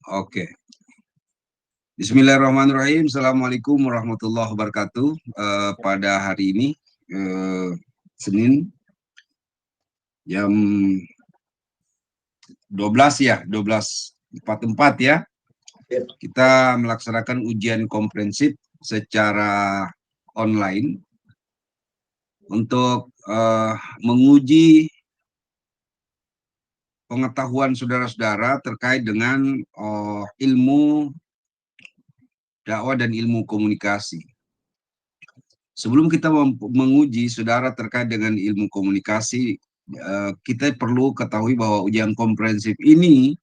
Oke. Bismillahirrahmanirrahim. Assalamualaikum warahmatullahi wabarakatuh. Pada hari ini, Senin, jam 12 ya, 12.44 ya. Kita melaksanakan ujian komprehensif secara online untuk menguji pengetahuan saudara-saudara terkait dengan ilmu dakwah dan ilmu komunikasi. Sebelum kita menguji saudara terkait dengan ilmu komunikasi, kita perlu ketahui bahwa ujian komprehensif ini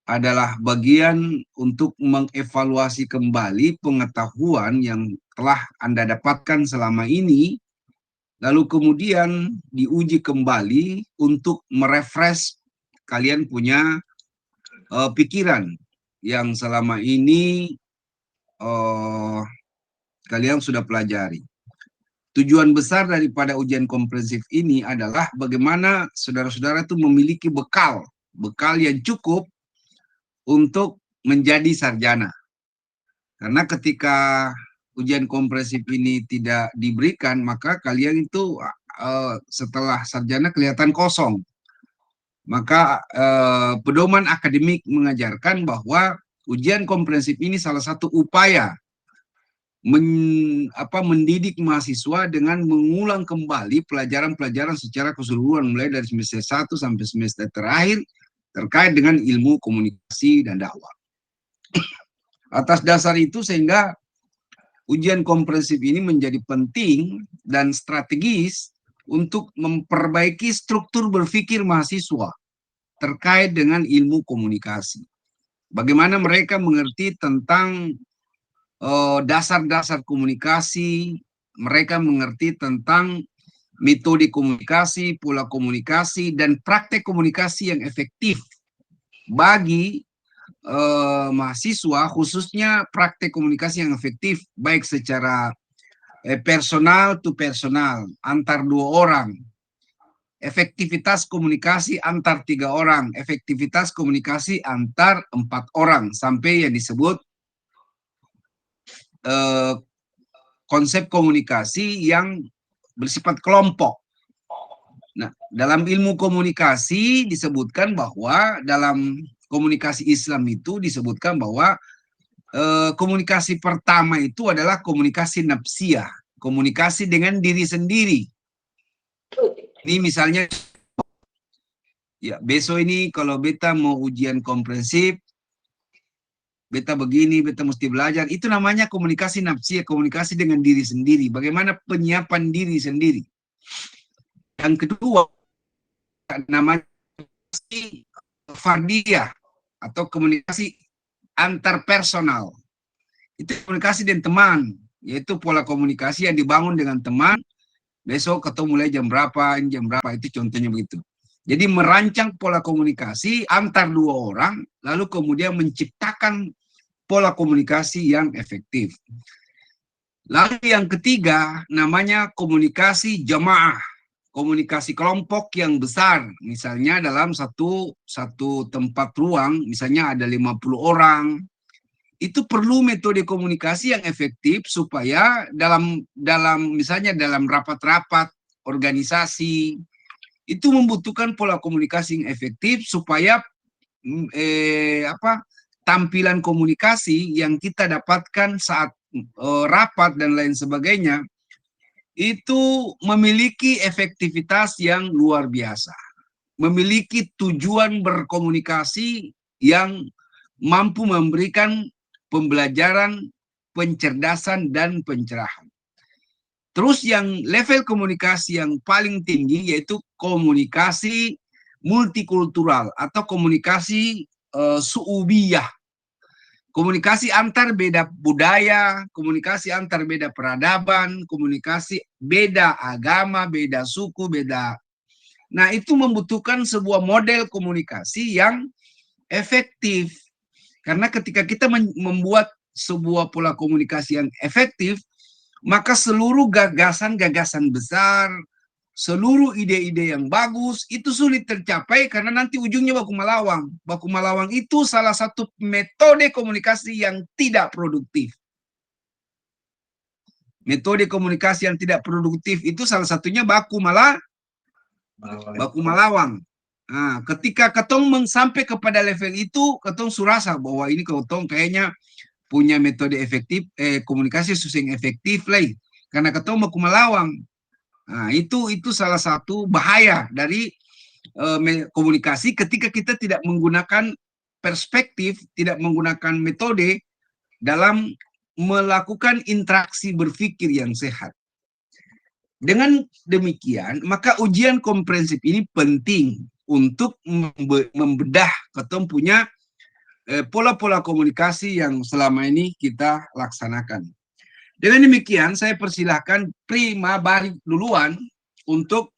adalah bagian untuk mengevaluasi kembali pengetahuan yang telah Anda dapatkan selama ini, lalu kemudian diuji kembali untuk merefresh kalian punya pikiran yang selama ini kalian sudah pelajari. Tujuan besar daripada ujian komprehensif ini adalah bagaimana saudara-saudara itu memiliki bekal yang cukup untuk menjadi sarjana. Karena ketika ujian komprehensif ini tidak diberikan, maka kalian itu setelah sarjana kelihatan kosong. Maka pedoman akademik mengajarkan bahwa ujian komprehensif ini salah satu upaya mendidik mahasiswa dengan mengulang kembali pelajaran-pelajaran secara keseluruhan mulai dari semester 1 sampai semester terakhir terkait dengan ilmu komunikasi dan dakwah. Atas dasar itu sehingga ujian komprehensif ini menjadi penting dan strategis untuk memperbaiki struktur berpikir mahasiswa terkait dengan ilmu komunikasi. Bagaimana mereka mengerti tentang dasar-dasar komunikasi, mereka mengerti tentang metode komunikasi, pola komunikasi, dan praktek komunikasi yang efektif bagi mahasiswa, khususnya praktek komunikasi yang efektif, baik secara personal to personal, antar 2 orang, efektivitas komunikasi antar 3 orang, efektivitas komunikasi antar 4 orang, sampai yang disebut konsep komunikasi yang bersifat kelompok. Nah, dalam ilmu komunikasi disebutkan bahwa dalam komunikasi Islam itu disebutkan bahwa komunikasi pertama itu adalah komunikasi nafsiyah, komunikasi dengan diri sendiri. Ini misalnya, ya besok ini kalau beta mau ujian komprehensif, beta begini, beta mesti belajar. Itu namanya komunikasi nafsiyah, komunikasi dengan diri sendiri. Bagaimana penyiapan diri sendiri. Yang kedua, namanya fardiyah atau komunikasi antar personal. Itu komunikasi dengan teman, yaitu pola komunikasi yang dibangun dengan teman. Besok ketemu mulai jam berapa, itu contohnya begitu. Jadi merancang pola komunikasi antar 2 orang, lalu kemudian menciptakan pola komunikasi yang efektif. Lalu yang ketiga namanya komunikasi jamaah, komunikasi kelompok yang besar. Misalnya dalam satu tempat ruang, misalnya ada 50 orang, itu perlu metode komunikasi yang efektif supaya dalam misalnya dalam rapat-rapat organisasi itu membutuhkan pola komunikasi yang efektif supaya tampilan komunikasi yang kita dapatkan saat rapat dan lain sebagainya itu memiliki efektivitas yang luar biasa, memiliki tujuan berkomunikasi yang mampu memberikan pembelajaran, pencerdasan, dan pencerahan. Terus yang level komunikasi yang paling tinggi yaitu komunikasi multikultural atau komunikasi su'ubiyah. Komunikasi antar beda budaya, komunikasi antar beda peradaban, komunikasi beda agama, beda suku, beda. Nah, itu membutuhkan sebuah model komunikasi yang efektif. Karena ketika kita membuat sebuah pola komunikasi yang efektif, maka seluruh gagasan-gagasan besar, seluruh ide-ide yang bagus itu sulit tercapai karena nanti ujungnya baku melawang. Baku melawang itu salah satu metode komunikasi yang tidak produktif. Metode komunikasi yang tidak produktif itu salah satunya baku melawang. Nah, ketika ketong sampai kepada level itu, ketong surasa bahwa ini ketong kayaknya punya metode efektif, komunikasi susah efektif lah. Karena ketong baku melawang. Nah, itu salah satu bahaya dari komunikasi ketika kita tidak menggunakan perspektif, tidak menggunakan metode dalam melakukan interaksi berpikir yang sehat. Dengan demikian, maka ujian komprehensif ini penting untuk membedah ketemu punya pola-pola komunikasi yang selama ini kita laksanakan. Dengan demikian, saya persilahkan Prima Bari duluan untuk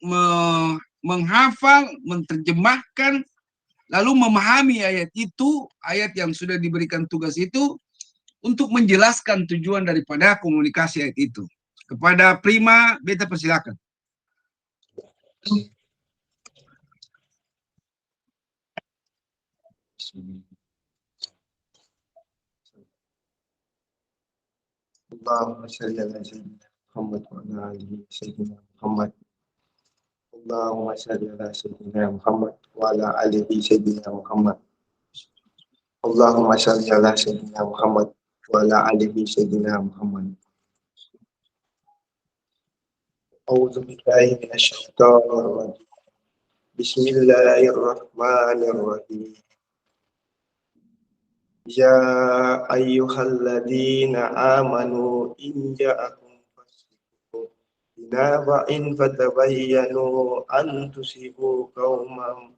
menghafal, menerjemahkan, lalu memahami ayat itu, ayat yang sudah diberikan tugas itu, untuk menjelaskan tujuan daripada komunikasi ayat itu. Kepada Prima, beta persilakan. Allahumma shalli ala sayyidina Muhammad wa ala alihi sayyidina Muhammad. Allahumma shalli ala sayyidina Muhammad wa ala alihi sayyidina Muhammad. Allahumma shalli ala sayyidina Muhammad wa ala alihi sayyidina Muhammad. A'udzu billahi minasy syaithanir rajim. Bismillahirrahmanirrahim. Ya ayyuhalladzina amanu in ja'akum fasiqun binaba'in fatabayyanu an tusibu qauman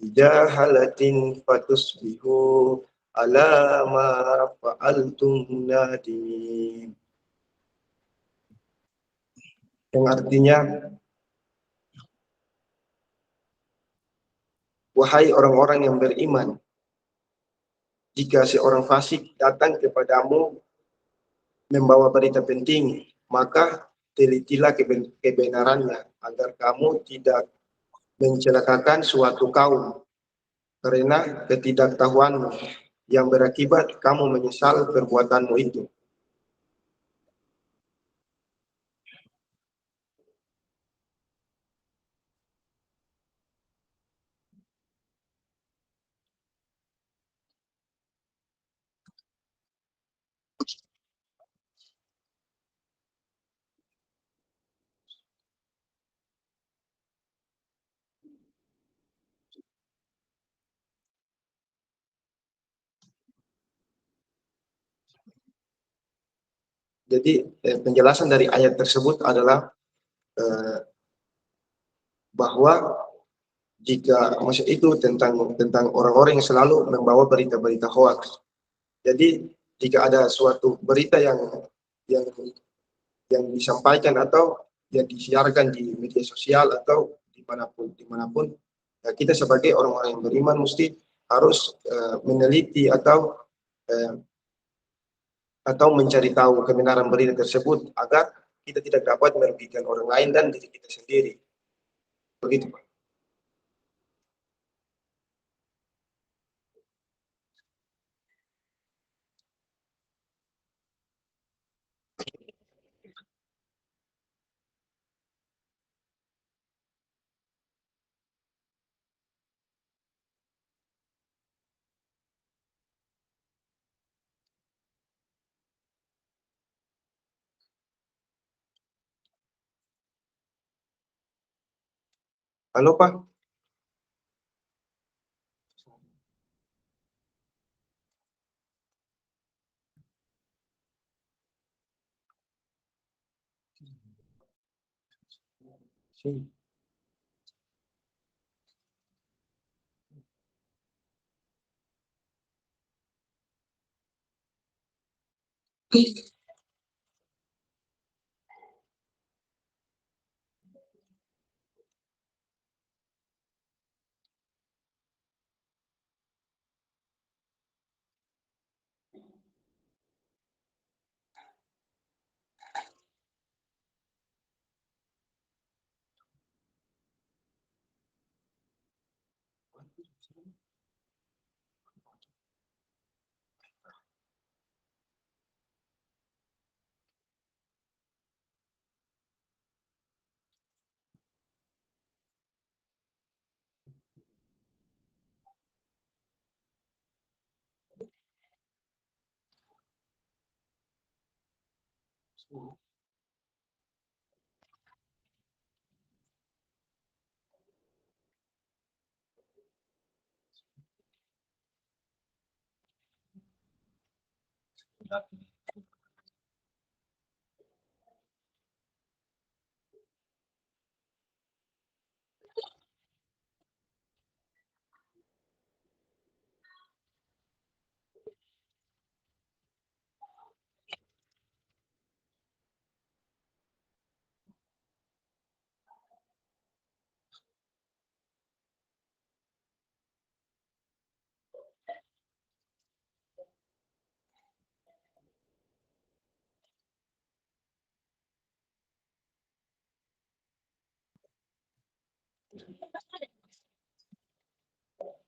bijahalatin fatusbihu ala ma fa'altum nadimin. Yang artinya, wahai orang-orang yang beriman, jika seorang fasik datang kepadamu membawa berita penting, maka telitilah kebenarannya agar kamu tidak mencelakakan suatu kaum karena ketidaktahuanmu yang berakibat kamu menyesal perbuatanmu itu. Jadi penjelasan dari ayat tersebut adalah bahwa jika maksud itu tentang orang-orang yang selalu membawa berita-berita hoax. Jadi jika ada suatu berita yang disampaikan atau yang disiarkan di media sosial atau dimanapun ya kita sebagai orang-orang yang beriman mesti harus meneliti atau mencari tahu kebenaran berita tersebut agar kita tidak dapat merugikan orang lain dan diri kita sendiri. Begitu, Pak. Halo, Pak.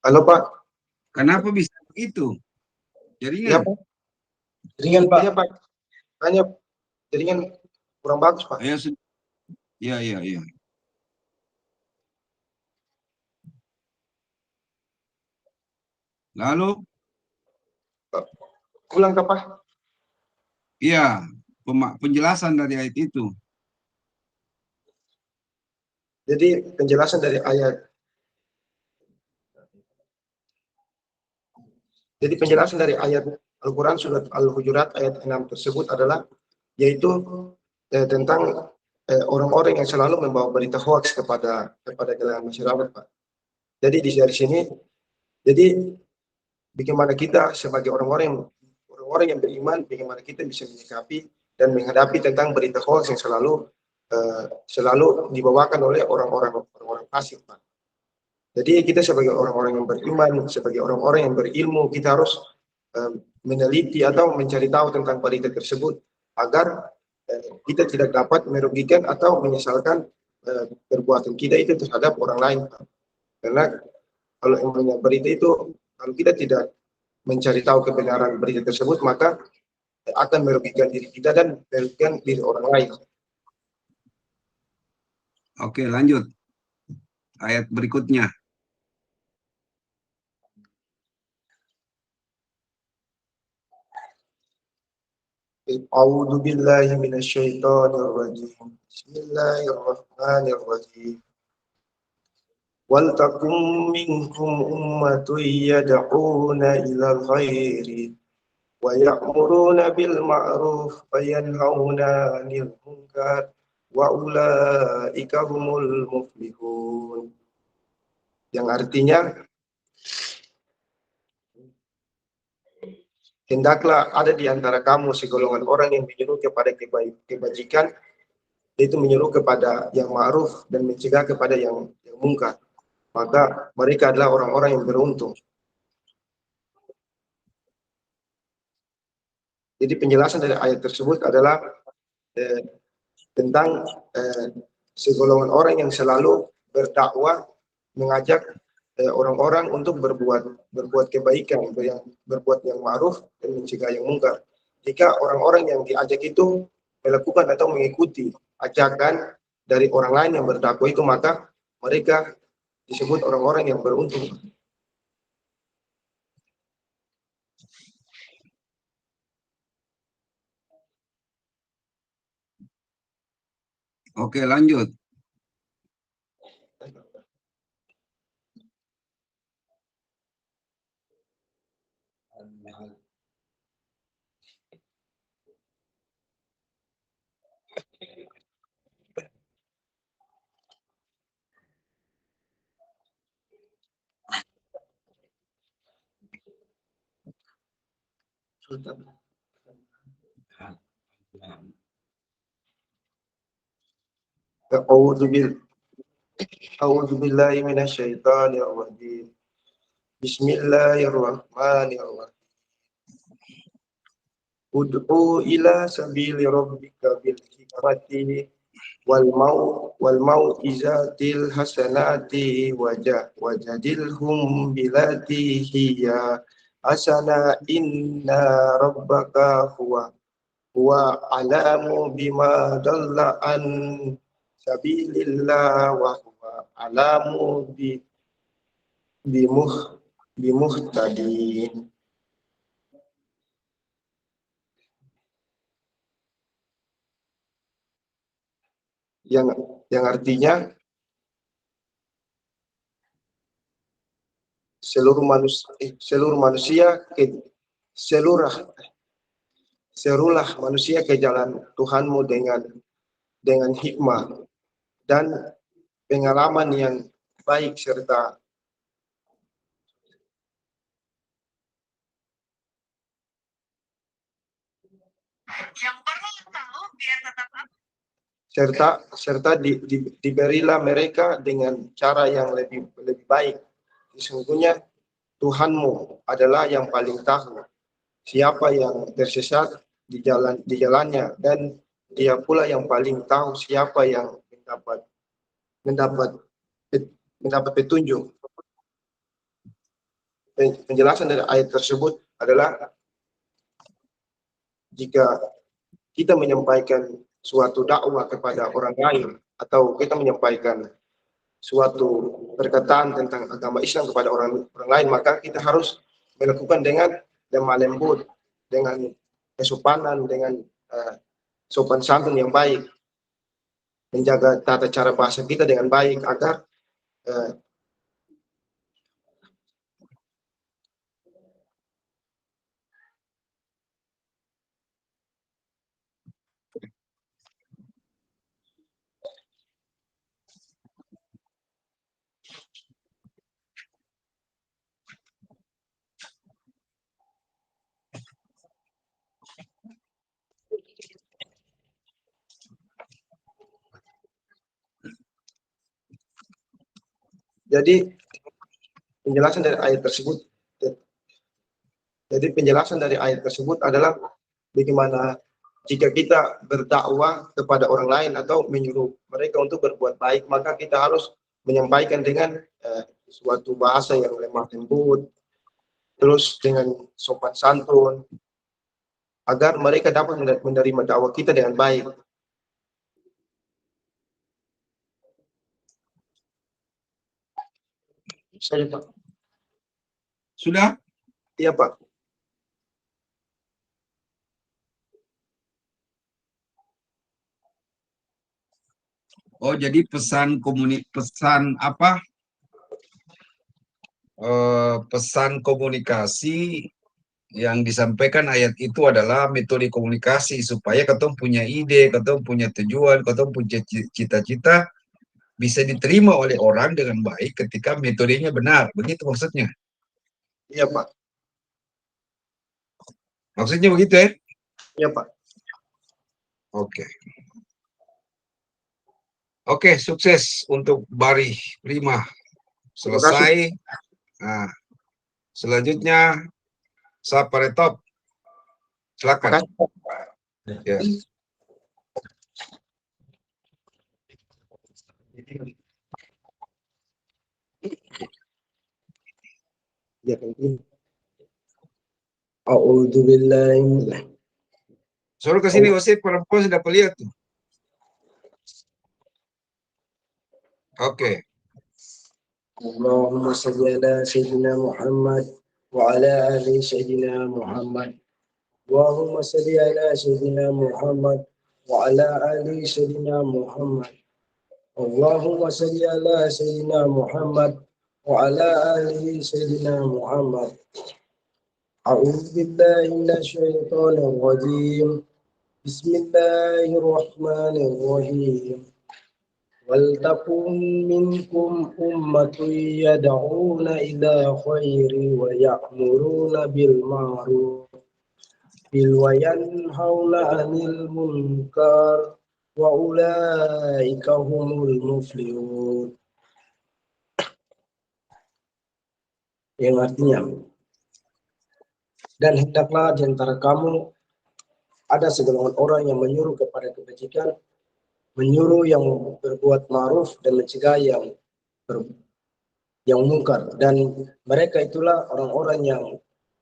Halo Pak. Kenapa bisa begitu? Iya Jaringan? Pak. Jaringan Pak. Iya Pak. Hanya jaringan kurang bagus Pak. Ya, sudah. Ya, ya, ya. Lalu, Ulang ke Pak. iya, penjelasan dari ayat itu. Jadi penjelasan dari ayat. Jadi penjelasan dari ayat Al-Quran surat Al-Hujurat ayat 6 tersebut adalah yaitu tentang orang-orang yang selalu membawa berita hoax kepada kalangan masyarakat Pak. Jadi dari sini, jadi bagaimana kita sebagai orang-orang yang beriman, bagaimana kita bisa menyikapi dan menghadapi tentang berita hoax yang selalu dibawakan oleh orang-orang fasik Pak. Jadi kita sebagai orang-orang yang beriman, sebagai orang-orang yang berilmu, kita harus meneliti atau mencari tahu tentang berita tersebut agar kita tidak dapat merugikan atau menyesalkan perbuatan kita itu terhadap orang lain. Karena kalau yang berita itu, kalau kita tidak mencari tahu kebenaran berita tersebut, maka akan merugikan diri kita dan merugikan diri orang lain. Oke, lanjut. Ayat berikutnya. A'udzu billahi minasyaitonir rajim. Bismillahirrahmanirrahim. Wal takum minkum ummatun yad'una ilal khairi wa ya'muruna bil ma'ruf wa yanhauna 'anil munkar wa ulaika humul muflihun. Yang artinya, hendaklah ada di antara kamu segolongan orang yang menyuruh kepada kebajikan, yaitu menyuruh kepada yang ma'ruf dan mencegah kepada yang mungkar. Maka mereka adalah orang-orang yang beruntung. Jadi penjelasan dari ayat tersebut adalah tentang segolongan orang yang selalu berdakwah, mengajak orang-orang untuk berbuat kebaikan, berbuat yang ma'ruf dan mencegah yang mungkar. Jika orang-orang yang diajak itu melakukan atau mengikuti ajakan dari orang lain yang berdakwah itu, maka mereka disebut orang-orang yang beruntung. Oke, lanjut. A'udzu billahi minasyaitonir rajim. Bismillahirrahmanirrahim. Ud'u ila sabili rabbika bil hikmati wal mau izatil hasanati wajadilhum bilati hiya asana inna rabbaka huwa alamu bima dalla an sabilillah wa huwa alamu bimuh bimuhtadin. Yang artinya seluruh manusia serulah manusia ke jalan Tuhanmu dengan hikmah dan pengalaman yang baik serta diberilah mereka dengan cara yang lebih baik. Sesungguhnya Tuhanmu adalah yang paling tahu siapa yang tersesat di jalannya, dan Dia pula yang paling tahu siapa yang mendapat petunjuk. Penjelasan dari ayat tersebut adalah jika kita menyampaikan suatu dakwah kepada orang lain atau kita menyampaikan suatu perkataan tentang agama Islam kepada orang lain, maka kita harus melakukan dengan lemah lembut, dengan kesopanan, dengan sopan santun yang baik, menjaga tata cara bahasa kita dengan baik agar jadi penjelasan dari ayat tersebut adalah bagaimana jika kita berdakwah kepada orang lain atau menyuruh mereka untuk berbuat baik, maka kita harus menyampaikan dengan suatu bahasa yang lemah lembut, terus dengan sopan santun, agar mereka dapat menerima dakwah kita dengan baik. Saya, Pak. Sudah? Iya, Pak. Oh, jadi pesan apa? Pesan komunikasi yang disampaikan ayat itu adalah metode komunikasi supaya ketemu punya ide, ketemu punya tujuan, ketemu punya cita-cita bisa diterima oleh orang dengan baik ketika metodenya benar. Begitu maksudnya? Iya, Pak. Maksudnya begitu ya? Iya, Pak. Oke. Oke, sukses untuk Bari Prima. Selesai. Nah, selanjutnya Saparetop. Silakan. Ya. Suruh ke sini, Wasip, perempuan sudah lihat tuh. Oke. Allahumma salli ala sayyidina Muhammad wa ala ali sayyidina Muhammad. Allahumma salli ala sayyidina Muhammad wa ala ali sayyidina Muhammad. Allahumma salli ala sayyidina Muhammad wa ala ali sayyidina Muhammad. A'udzu billahi minasy syaithanir rajim. Bismillahirrahmanirrahim. وَلْتَكُنْ مِنْكُمْ أُمَّةٌ يَدْعُونَ إِلَى خَيْرٍ وَيَأْمُرُونَ بِالْمَعْرُوفِ وَيَنْهَوْنَ عَنِ الْمُنْكَرِ وَأُولَئِكَ هُمُ الْمُفْلِحُونَ. Yang artinya, dan hendaklah di antara kamu ada segolongan orang yang menyuruh kepada kebajikan menyuruh yang berbuat ma'ruf dan mencegah yang mungkar, dan mereka itulah orang-orang yang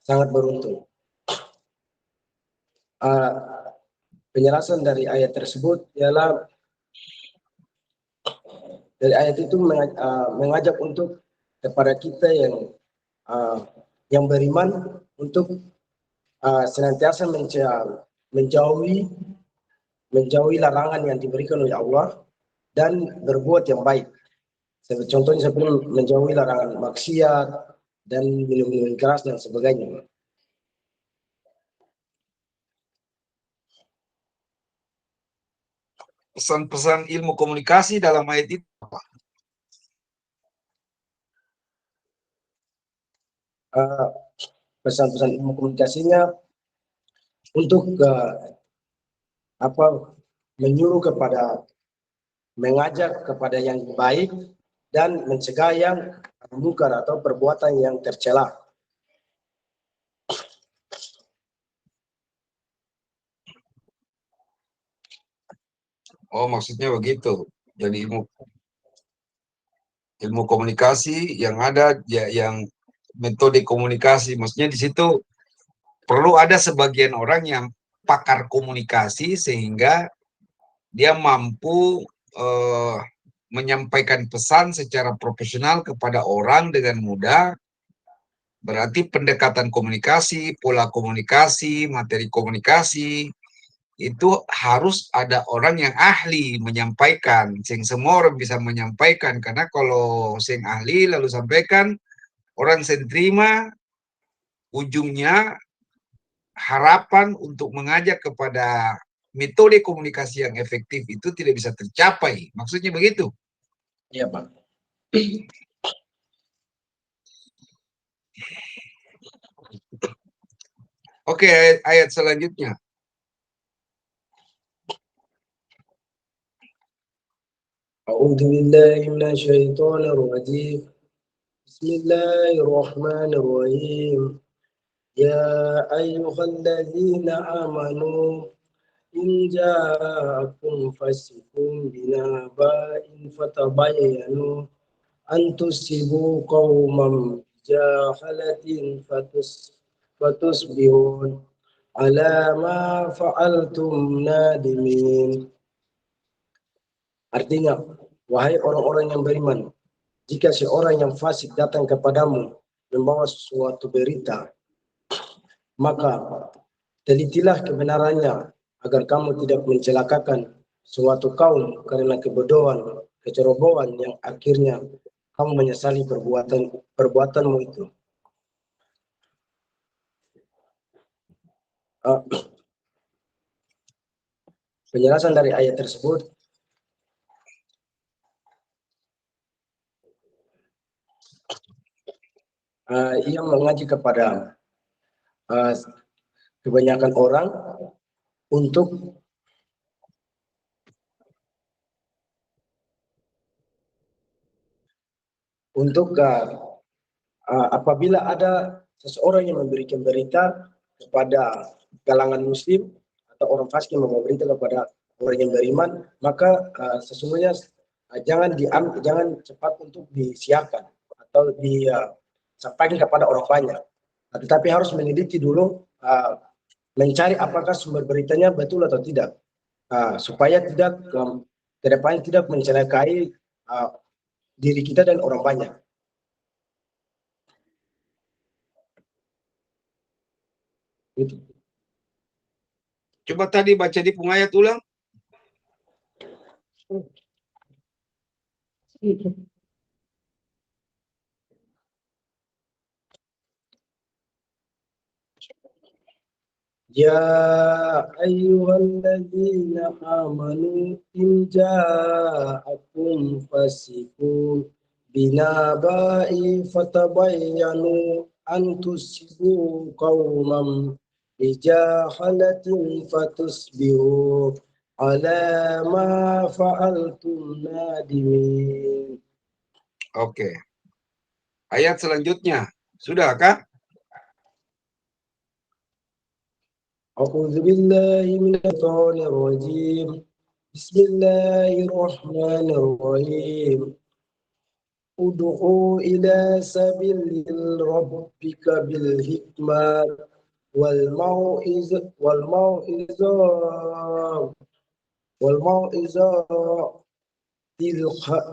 sangat beruntung. Penjelasan dari ayat tersebut ialah dari ayat itu mengajak untuk kepada kita yang beriman untuk senantiasa menjauhi larangan yang diberikan oleh Allah dan berbuat yang baik. Contohnya seperti menjauhi larangan maksiat dan minum-minum keras dan sebagainya. Pesan-pesan ilmu komunikasi dalam ayat itu apa? Pesan-pesan ilmu komunikasinya untuk menyuruh kepada, mengajak kepada yang baik dan mencegah yang mungkar atau perbuatan yang tercela. Oh, maksudnya begitu. Jadi ilmu komunikasi yang ada ya, yang metode komunikasi, maksudnya di situ perlu ada sebagian orang yang pakar komunikasi sehingga dia mampu menyampaikan pesan secara profesional kepada orang dengan mudah. Berarti pendekatan komunikasi, pola komunikasi, materi komunikasi itu harus ada orang yang ahli menyampaikan. Sing semua orang bisa menyampaikan, karena kalau sing ahli lalu sampaikan, orang yang terima, ujungnya harapan untuk mengajak kepada metode komunikasi yang efektif itu tidak bisa tercapai. Maksudnya begitu? Iya, Pak. Oke, ayat selanjutnya. أعوذ بالله من الشيطان الرجيم. بسم الله الرحمن الرحيم. يا أيها الذين آمنوا إن جاءكم فاسق بنبأ فتبينوا أن تصيبوا قوما بجهالة فتصبحوا على ما فعلتم نادمين. Artinya, wahai orang-orang yang beriman, jika seorang yang fasik datang kepadamu membawa suatu berita, maka telitilah kebenarannya agar kamu tidak mencelakakan suatu kaum karena kebodohan, kecerobohan yang akhirnya kamu menyesali perbuatanmu itu. Penjelasan dari ayat tersebut ia mengaji kepada kebanyakan orang untuk apabila ada seseorang yang memberikan berita kepada kalangan muslim atau orang fasik yang memberi berita kepada orang yang beriman, maka sesungguhnya jangan cepat untuk disiarkan atau disampaikan kepada orang banyak, tetapi harus meneliti dulu, mencari apakah sumber beritanya betul atau tidak, supaya tidak ke depannya tidak mencelakai diri kita dan orang banyak. Itu. Coba tadi baca di ayat ulang. Ya ayyuhalladzina amanu in ja'akum fasiqun binaba'i fatabayyanu an tusibu qauman bijahalatin fatusbihu ala ma fa'altum nadimin. Oke. Ayat selanjutnya. Sudahkah? A'udzu billahi minasyaitonir rajim. Bismillahirrahmanirrahim. Ud'u ila sabil rabbika bil hikmah wal mau'izah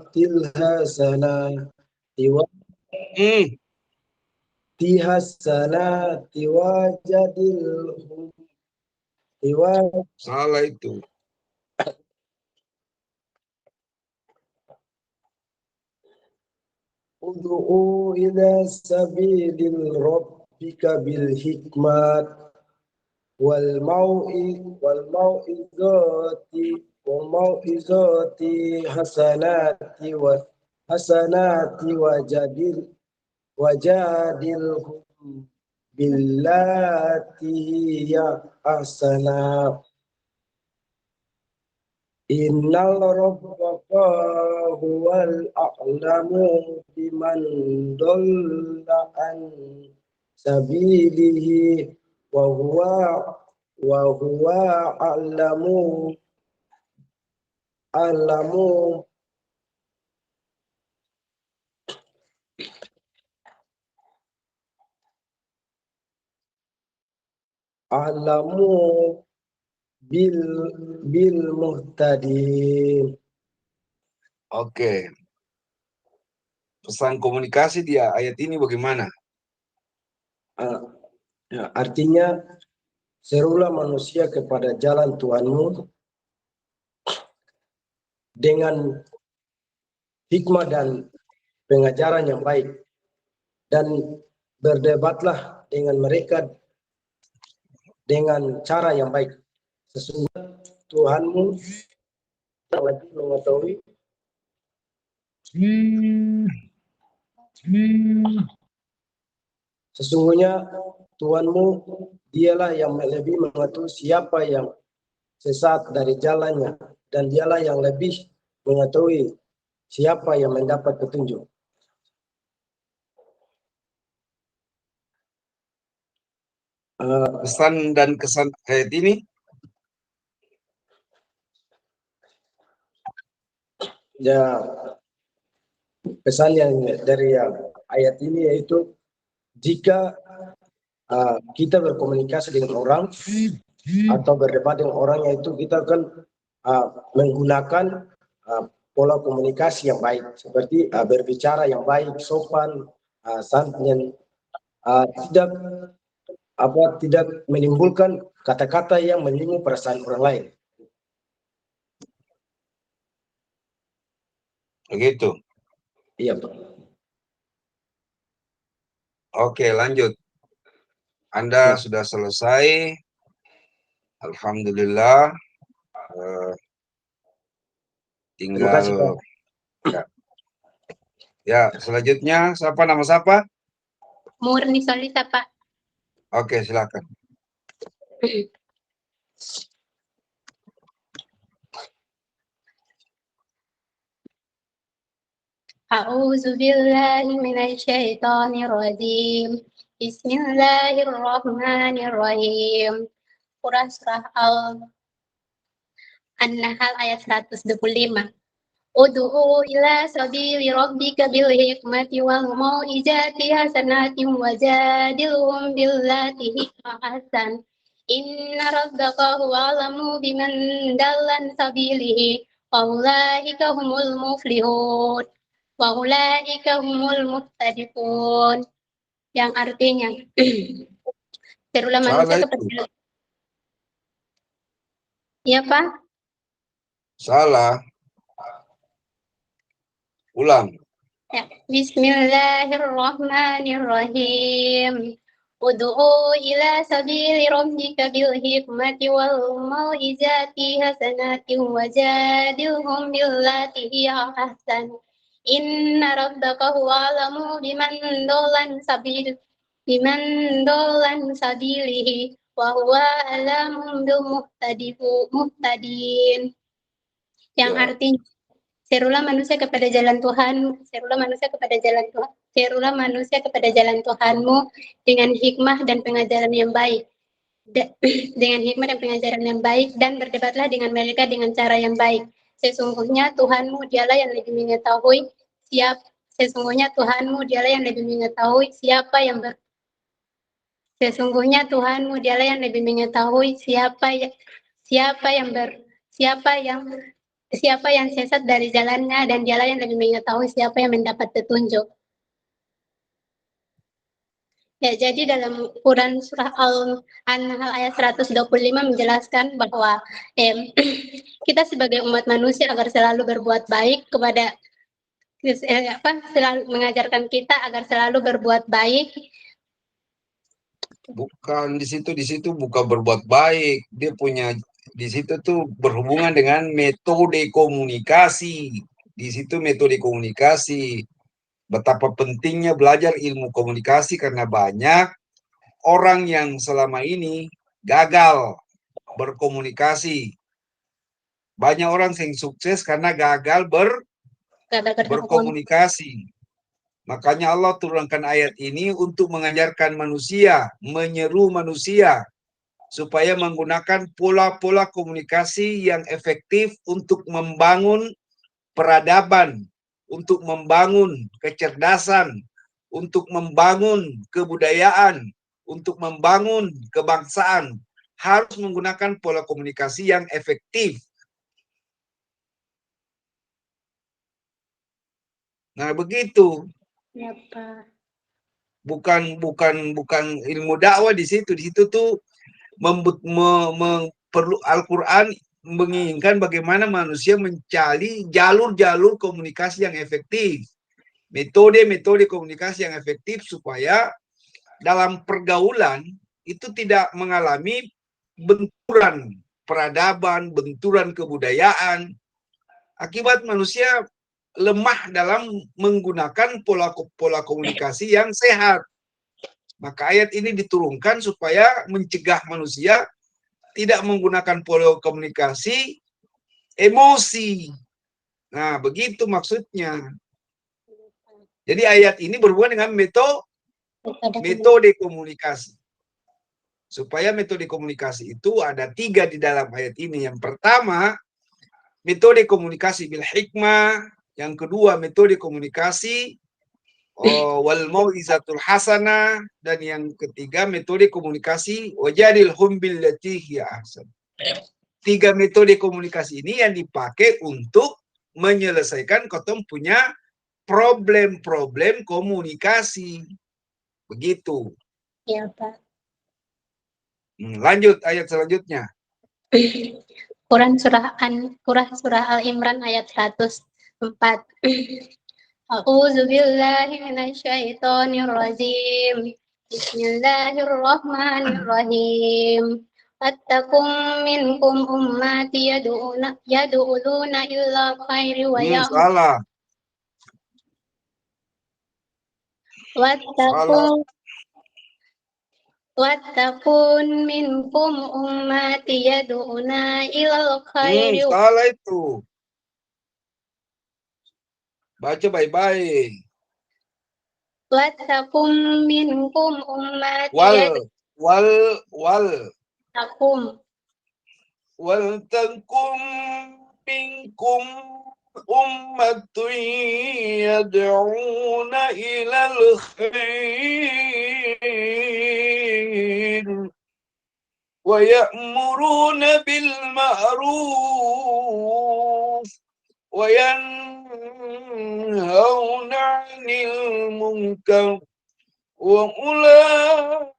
tilhasana Hmm, tihasanati wajadilhum salah itu. ud'u ila sabilil rabbika bil hikmat wal mau'izati hasanati wajadilhum billati hiya ahsana. Innal rabbaka huwal a'lamu biman dhalla an sabilihi wa huwa a'lamu a'lamu bil muhtadin. Oke. Pesan komunikasi dia ayat ini bagaimana? Artinya serulah manusia kepada jalan Tuhanmu dengan hikmah dan pengajaran yang baik, dan berdebatlah dengan mereka dengan cara yang baik. Sesungguhnya Tuhanmu yang lebih mengetahui. Sesungguhnya Tuhanmu dialah yang lebih mengetahui siapa yang sesat dari jalannya, dan dialah yang lebih mengetahui siapa yang mendapat petunjuk. Pesan dan kesan ayat ini? Ya, pesan yang dari ayat ini yaitu jika kita berkomunikasi dengan orang atau berdebat dengan orang, yaitu kita akan menggunakan pola komunikasi yang baik, seperti berbicara yang baik, sopan, santun, tidak menimbulkan kata-kata yang menyinggung perasaan orang lain. Begitu. Iya, Pak. Oke, lanjut. Anda sudah selesai. Alhamdulillah. Terima kasih, Pak. Tinggal ya, selanjutnya nama siapa? Murni Solita, Pak. Oke, silakan. A'udzu billahi minasyaitonir rajim. Bismillahirrahmanirrahim. Surah An-Nahl ayat 125. Ud'u ila sabili rabbika bil hikmati wal mau'izati hasanatin wajadilhum billati hiya ahsan. Inna rabbaka huwa a'lamu biman dalla an sabilihi wa ulaika humul muflihun wa ulaika humul muhtadun. Yang artinya serulah manusia kepada. Ya, Pak? Salah. Ulang. Ya. Bismillahirrahmanirrahim. Ud'u ila sabili rabbika bil hikmati wal mau'izati hasanatin wajadilhum billati hiya ahsan. Inna rabbaka huwa a'lamu biman dollan sabilihi wa huwa a'lamu bil muhtadin. Yang artinya serulah manusia kepada jalan Tuhan, serulah manusia kepada jalan Tuhan, serulah manusia kepada jalan Tuhanmu dengan hikmah dan pengajaran yang baik. dengan hikmah dan pengajaran yang baik, dan berdebatlah dengan mereka dengan cara yang baik. Sesungguhnya Tuhanmu dialah yang lebih mengetahui sesungguhnya Tuhanmu dialah yang lebih mengetahui siapa yang sesungguhnya Tuhanmu dialah yang lebih mengetahui siapa yang siapa yang sesat dari jalannya, dan dialah yang lebih mengetahui siapa yang mendapat petunjuk. Ya, jadi dalam Quran surah Al-An'am ayat 125 menjelaskan bahwa kita sebagai umat manusia agar selalu berbuat baik kepada selalu mengajarkan kita agar selalu berbuat baik. Bukan di situ bukan berbuat baik. Dia punya di situ tuh berhubungan dengan metode komunikasi. Di situ metode komunikasi. Betapa pentingnya belajar ilmu komunikasi karena banyak orang yang selama ini gagal berkomunikasi. Banyak orang yang sukses karena gagal berkomunikasi. Makanya Allah turunkan ayat ini untuk mengajarkan manusia, menyeru manusia supaya menggunakan pola-pola komunikasi yang efektif untuk membangun peradaban, untuk membangun kecerdasan, untuk membangun kebudayaan, untuk membangun kebangsaan. Harus menggunakan pola komunikasi yang efektif. Nah, begitu. Ya, Pak. Bukan ilmu dakwah di situ. Di situ tuh perlu Al-Quran menginginkan bagaimana manusia mencari jalur-jalur komunikasi yang efektif, metode-metode komunikasi yang efektif supaya dalam pergaulan itu tidak mengalami benturan peradaban, benturan kebudayaan, akibat manusia lemah dalam menggunakan pola komunikasi yang sehat. Maka ayat ini diturunkan supaya mencegah manusia tidak menggunakan pola komunikasi emosi. Nah, begitu maksudnya. Jadi ayat ini berhubungan dengan metode komunikasi. Supaya metode komunikasi itu ada 3 di dalam ayat ini. Yang pertama, metode komunikasi bil hikmah. Yang kedua, metode komunikasi wal mau'izatul hasanah, dan yang ketiga metode komunikasi wajadil hum billati hiya ahsan. 3 metode komunikasi ini yang dipakai untuk menyelesaikan ketemu punya problem-problem komunikasi. Begitu. Ya, Pak. Lanjut ayat selanjutnya. Quran surah Al-Imran ayat 104. A'udzu billahi minasyaitonir rajim. Bismillahirrahmanirrahim. Wattakum minkum ummati yad'una illa khairi wa Salah. Wattaqun minkum ummati yad'una ilal khairi. Salah itu. Baca baik-baik. Wattaqum minkum ummati wal takum minkum ummatun yad'una ilal khair wa ya'muruna bil ma'ruf wa yanhauna 'anil munkar wa ulaika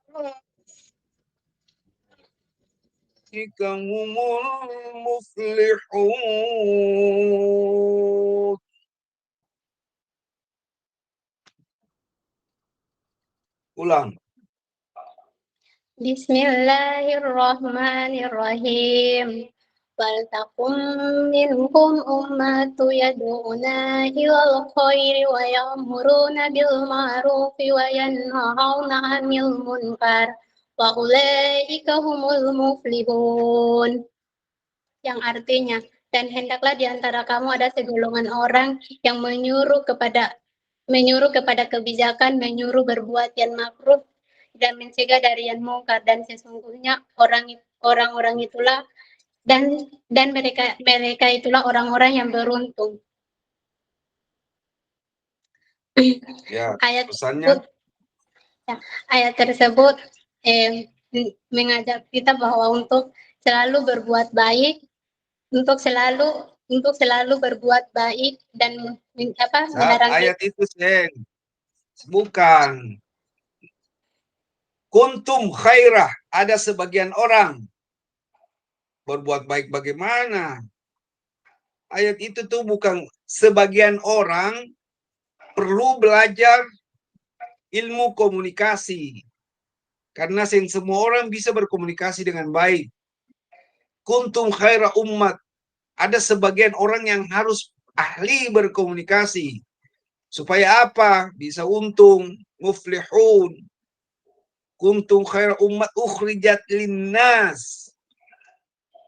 humul muflihun. Ulang. Bismillahirrahmanirrahim. Waltakum minkum ummatu yad'una ilal khairi wa ya'muruna bil ma'rufi wa yanhauna 'anil munkar wa ulaika humul muflihun. Yang artinya, dan hendaklah di antara kamu ada segolongan orang yang menyuruh kepada kebijakan, menyuruh berbuat yang makruh, dan mencegah dari yang mungkar, dan sesungguhnya orang-orang itulah dan mereka itulah orang-orang yang beruntung. Ya, Ayat pesannya. tersebut, ayat tersebut mengajak kita bahwa untuk selalu berbuat baik, untuk selalu berbuat baik dan melarang Ayat itu, Seng. Bukan. Kuntum khairah. Ada sebagian orang berbuat baik bagaimana? Ayat itu tuh bukan sebagian orang perlu belajar ilmu komunikasi. Karena semua orang bisa berkomunikasi dengan baik. Kuntum khairah ummat. Ada sebagian orang yang harus ahli berkomunikasi. Supaya apa? Bisa untung. Muflihun. Kuntum khairah ummat ukhrijat linnas.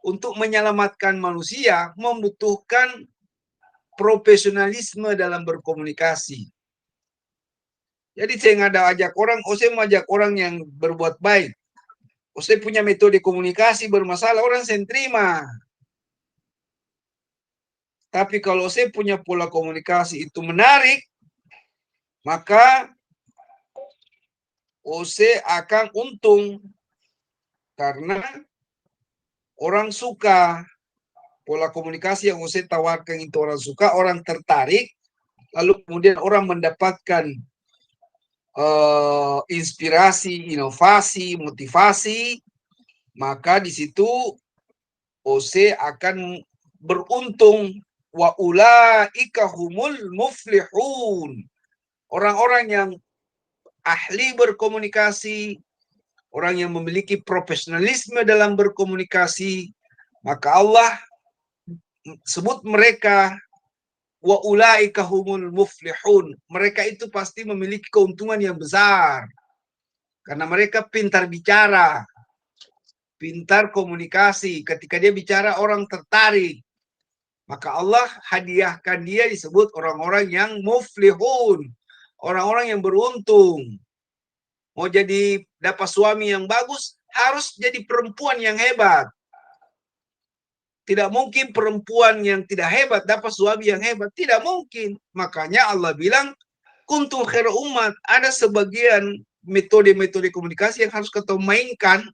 Untuk menyelamatkan manusia membutuhkan profesionalisme dalam berkomunikasi. Jadi saya nggak ada ajak orang, saya mau ajak orang yang berbuat baik. Saya punya metode komunikasi bermasalah, orang saya terima. Tapi kalau saya punya pola komunikasi itu menarik, maka saya akan untung. Karena orang suka. Pola komunikasi yang saya tawarkan itu orang suka, orang tertarik, lalu kemudian orang mendapatkan inspirasi, inovasi, motivasi, maka di situ OC akan beruntung. Wa ulaika humul muflihun. Orang-orang yang ahli berkomunikasi, orang yang memiliki profesionalisme dalam berkomunikasi, maka Allah sebut mereka wa ulaika humul muflihun. Mereka itu pasti memiliki keuntungan yang besar. Karena mereka pintar bicara, pintar komunikasi. Ketika dia bicara orang tertarik. Maka Allah hadiahkan dia disebut orang-orang yang muflihun. Orang-orang yang beruntung. Mau jadi dapat suami yang bagus, harus jadi perempuan yang hebat. Tidak mungkin perempuan yang tidak hebat dapat suami yang hebat. Tidak mungkin. Makanya Allah bilang, kuntum khairah umat. Ada sebagian metode-metode komunikasi yang harus kita mainkan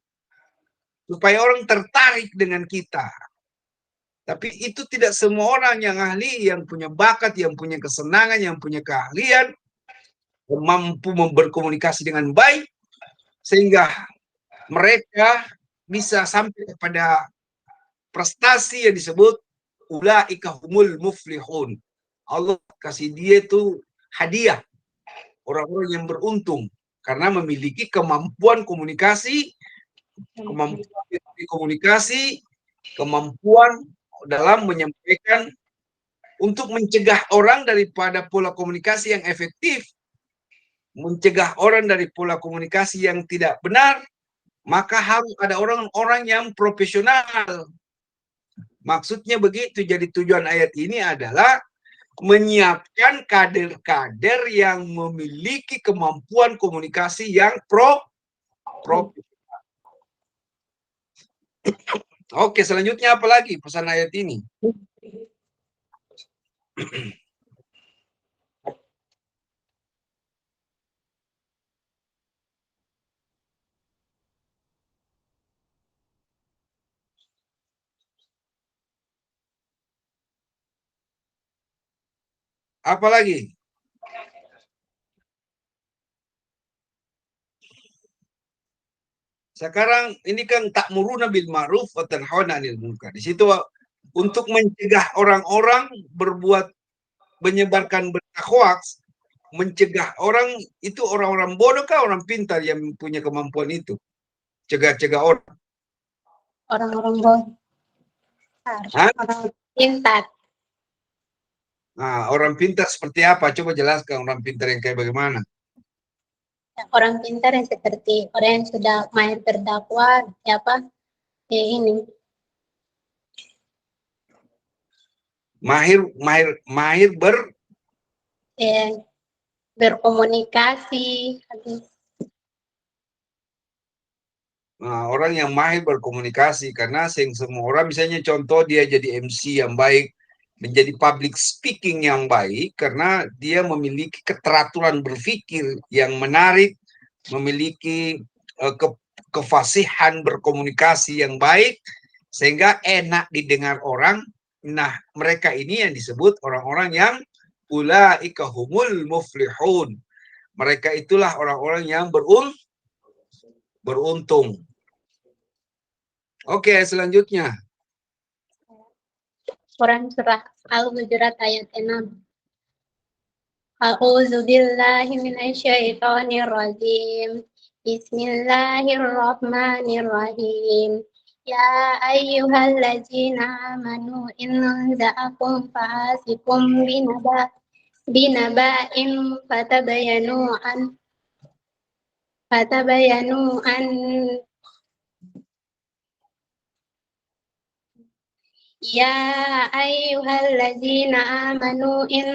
supaya orang tertarik dengan kita. Tapi itu tidak semua orang yang ahli, yang punya bakat, yang punya kesenangan, yang punya keahlian, mampu berkomunikasi dengan baik, sehingga mereka bisa sampai kepada prestasi yang disebut ulaika humul muflihun. Allah kasih dia itu hadiah orang-orang yang beruntung karena memiliki kemampuan komunikasi, kemampuan dalam menyampaikan untuk mencegah orang daripada pola komunikasi yang efektif, mencegah orang dari pola komunikasi yang tidak benar, maka harus ada orang-orang yang profesional. Maksudnya begitu. Jadi tujuan ayat ini adalah menyiapkan kader-kader yang memiliki kemampuan komunikasi yang profesional. Oke, selanjutnya apa lagi pesan ayat ini? Apa lagi? Sekarang ini kan ta'muruna bil ma'ruf wa tanhauna 'anil munkar. Di situ untuk mencegah orang-orang berbuat menyebarkan berita hoax, mencegah orang itu orang-orang bodoh kah orang pintar yang punya kemampuan itu? Cegah orang. Orang-orang bodoh. Orang pintar. Nah, orang pintar seperti apa? Coba jelaskan orang pintar yang kayak bagaimana? Orang pintar yang seperti orang yang sudah mahir berdakwah, ini. Mahir Berkomunikasi. orang yang mahir berkomunikasi, karena semua orang misalnya contoh dia jadi MC yang baik, menjadi public speaking yang baik karena dia memiliki keteraturan berpikir yang menarik, memiliki kefasihan berkomunikasi yang baik sehingga enak didengar orang. Nah, mereka ini yang disebut orang-orang yang ulaika humul muflihun. Mereka itulah orang-orang yang beruntung. Oke, selanjutnya. Quran surah Al-Hujurat ayat 6. A'udzu billahi minasyaitonir rajim. Bismillahirrahmanirrahim. Ya ayyuhallazina amanu in ja'akum fasiqun binaba'in fatabayanu an Ya ayyuhallazina amanu in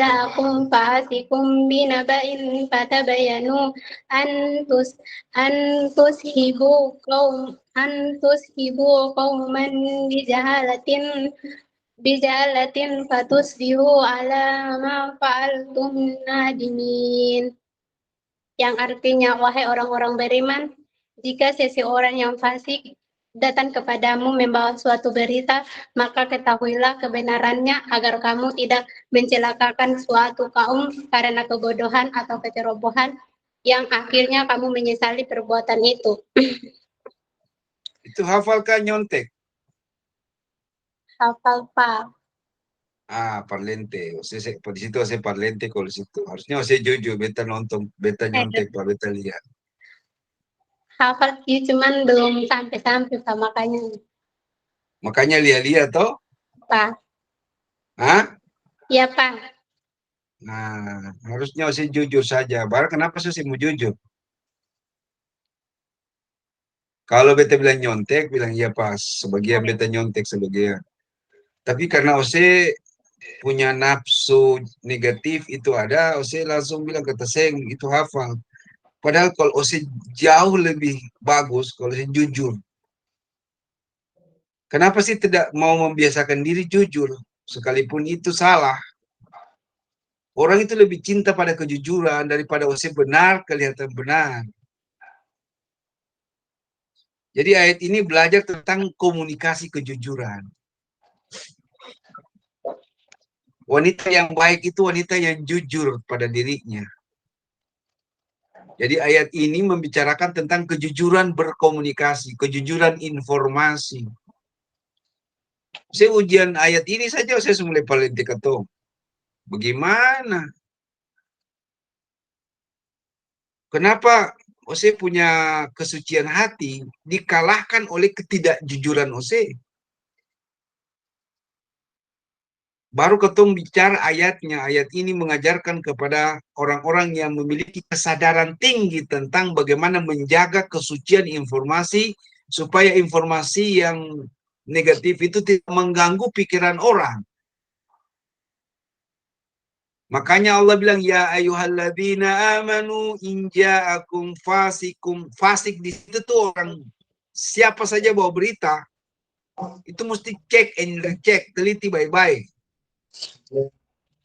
ja'akum fasiqun binaba'in fatabayanu an tushibu qauman bijahalatin fatusbihu ala ma fa'altum nadimin. Yang artinya, wahai orang-orang beriman, jika seseorang yang fasik datang kepadamu membawa suatu berita, maka ketahuilah kebenarannya agar kamu tidak mencelakakan suatu kaum karena kebodohan atau kecerobohan yang akhirnya kamu menyesali perbuatan itu. Itu hafalkan nyontek? Hafal, Pak. Parlente. Di situ saya parlente kalau di situ. Harusnya saya jujur, beta nonton, beta nyontek, Pak, beta lihat. Hafal sih, cuman belum sampai-sampai, Pak, makanya. Makanya lihat-lihat toh? Pak. Hah? Iya, Pak. Nah, harusnya saya jujur saja. Baru kenapa saya mau jujur? Kalau beta bilang nyontek, bilang iya pas. Sebagian beta nyontek, sebagian. Tapi karena Ose punya nafsu negatif itu ada, Ose langsung bilang kata Seng, itu hafal. Padahal kalau Ose jauh lebih bagus kalau Ose jujur. Kenapa sih tidak mau membiasakan diri jujur? Sekalipun itu salah. Orang itu lebih cinta pada kejujuran daripada Ose benar, kelihatan benar. Jadi ayat ini belajar tentang komunikasi kejujuran. Wanita yang baik itu wanita yang jujur pada dirinya. Jadi ayat ini membicarakan tentang kejujuran berkomunikasi, kejujuran informasi. Saya ujian ayat ini saja saya mulai paling ketong. Bagaimana? Kenapa Ose punya kesucian hati dikalahkan oleh ketidakjujuran Ose? Baru ketong bicara ayatnya. Ayat ini mengajarkan kepada orang-orang yang memiliki kesadaran tinggi tentang bagaimana menjaga kesucian informasi supaya informasi yang negatif itu tidak mengganggu pikiran orang. Makanya Allah bilang, ya ayyuhalladzina amanu in ja'akum fasikum. Fasik di situ tuh orang siapa saja bawa berita itu mesti cek and recheck, teliti baik-baik.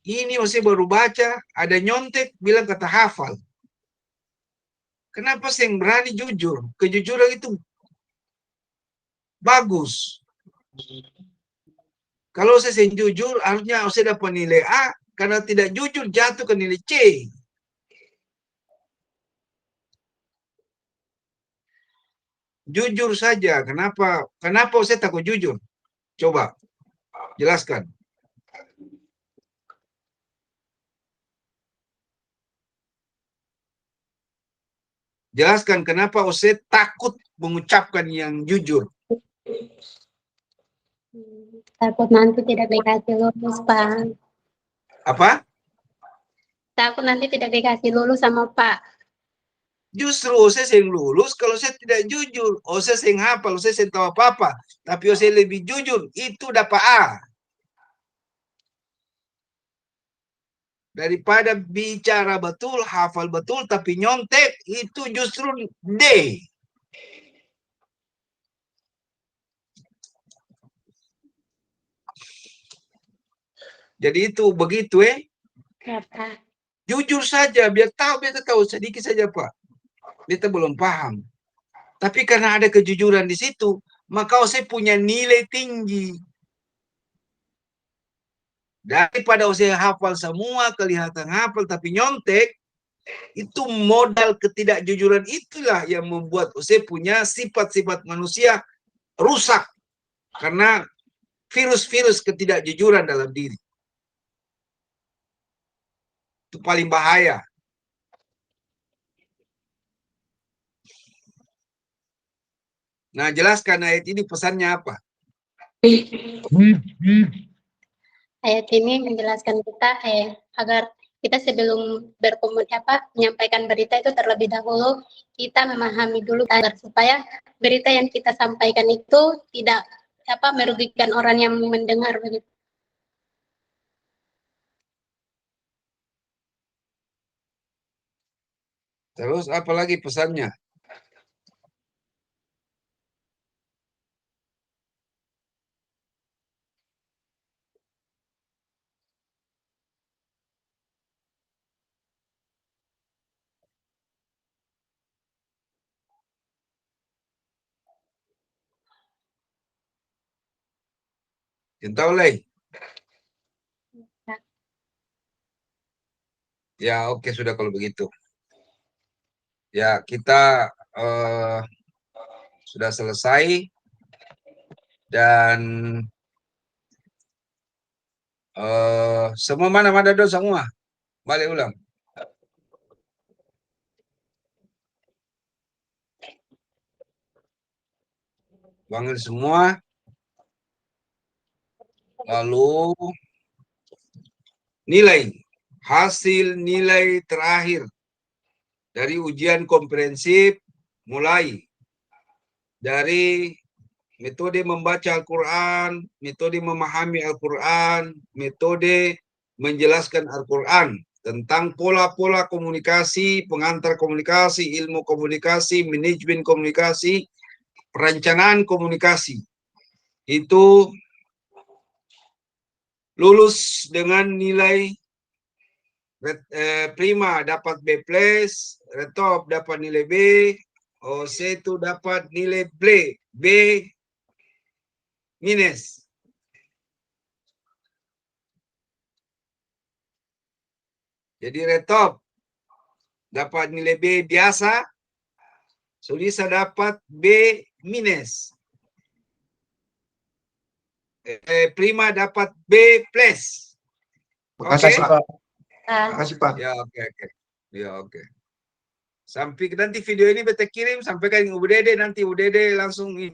Ini masih baru baca, ada nyontek, bilang kata hafal. Kenapa sih yang berani jujur? Kejujuran itu bagus. Kalau saya jujur, harusnya saya dapat nilai A, karena tidak jujur jatuh ke nilai C. Jujur saja. Kenapa saya takut jujur? Coba, jelaskan. Jelaskan kenapa Ose takut mengucapkan yang jujur. Takut nanti tidak dikasih lulus, Pak. Apa? Takut nanti tidak dikasih lulus sama Pak. Justru Ose sering lulus kalau saya tidak jujur. Ose sering hafal, Ose sering tahu apa-apa. Tapi Ose lebih jujur, itu dapat A. Daripada bicara betul, hafal betul, tapi nyontek, itu justru D. Jadi itu begitu Ya, Pak. jujur saja, biar tahu sedikit saja Pak. Beta belum paham. Tapi karena ada kejujuran di situ, maka saya punya nilai tinggi. Daripada saya hafal semua, kelihatan hafal tapi nyontek, itu modal ketidakjujuran itulah yang membuat saya punya sifat-sifat manusia rusak. Karena virus-virus ketidakjujuran dalam diri. Itu paling bahaya. Nah, jelaskan ayat ini pesannya apa? Ayat ini menjelaskan kita agar kita sebelum menyampaikan berita itu terlebih dahulu kita memahami dulu agar supaya berita yang kita sampaikan itu tidak merugikan orang yang mendengar begitu. Terus apa lagi pesannya? Tahu lagi? Ya, oke, sudah kalau begitu. Ya, kita sudah selesai dan semua mana Dado semua? Balik ulang. Panggil semua. Lalu hasil nilai terakhir dari ujian komprehensif mulai dari metode membaca Al-Quran, metode memahami Al-Quran, metode menjelaskan Al-Quran, tentang pola-pola komunikasi, pengantar komunikasi, ilmu komunikasi, manajemen komunikasi, perencanaan komunikasi. Itu lulus dengan nilai prima dapat B+, retop dapat nilai B, OC itu dapat nilai B minus. Jadi retop dapat nilai B biasa, Sulisa dapat B minus. Prima dapat B+. Makasih, Oke? Pak. Nah, Makasih, Pak. Ya, oke. Ya, oke. Sampai nanti video ini beta kirim, sampaikan ke Bu Dede, nanti Bu Dede langsung ini.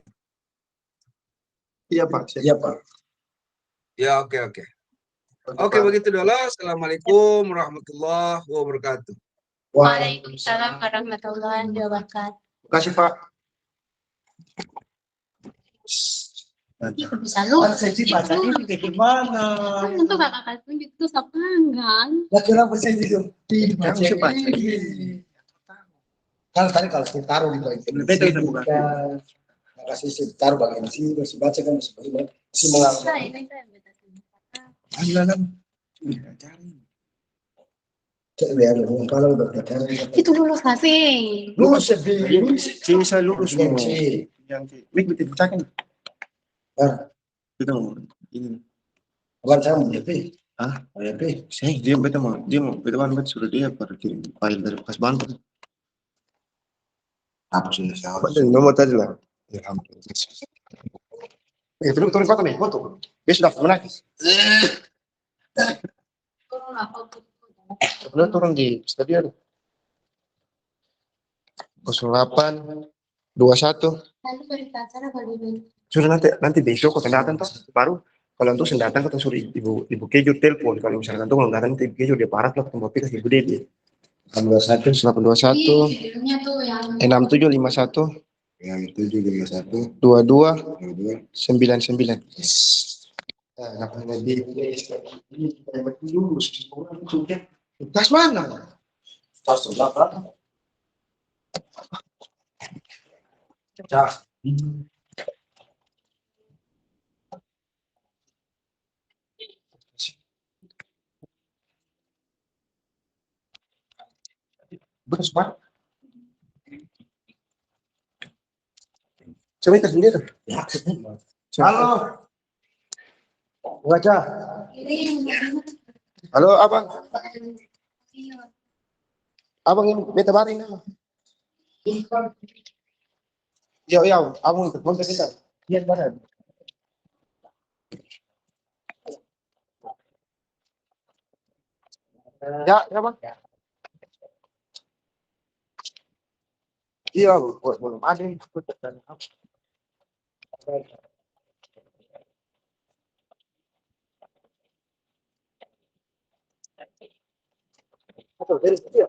Iya, Pak. Iya, Pak. Ya, oke. Oke, Oke, Pak. begitu dulu. Assalamualaikum warahmatullahi wabarakatuh. Waalaikumsalam warahmatullahi wabarakatuh. Makasih, Pak. Bisa lu. Saya sih bacanya kayak gimana? Kan itu kakak kasih tunjuk itu sepanggang. Lah kenapa saya duduk di Kamu sih baca. Kalau saya taruh di bagian Beda itu sini, bukan. kan. Kasih saya taruh bagian sini, masih baca kan masih mengalami. Nah, ini saya beta tunjuk. Lihat dulu, kalau udah bacaan. Itu dulu kasih. Lulus sedih. Sini saya lurus Yang mau. sih. Yang Mik betul pecahkan. Kita mau ini. Bukan saya mau DP. Hah? Mau DP. Saya dia betul suruh dia kirim file dari bekas bantu. Apa sudah saya harus? Betul, nomor tadi lah. Alhamdulillah. Turun foto nih, foto. Dia sudah menangis. Sudah turun di stadion. 08 21. Lalu berita acara kalau ini. Sudah nanti besok kau datang tuh baru kalau untuk datang kau suruh ibu Kejo telepon kalau misalkan tuh kalau datang nanti Kejo dia parah lah ketemu pikas ibu Dede 821 Judulnya tuh yang 6751 6751 22 22 99. Namanya di lulus Tas mana? tas belakang. Betul, Pak. Coba itu sendiri. Halo. Baca. Halo, Abang. Abang ini beta baring. Iya, iya, abang ikut. Mau kita. Lihat badan. Ya, ya, Bang. Iya, belum ada yang ikut. Betul, dari situ ya.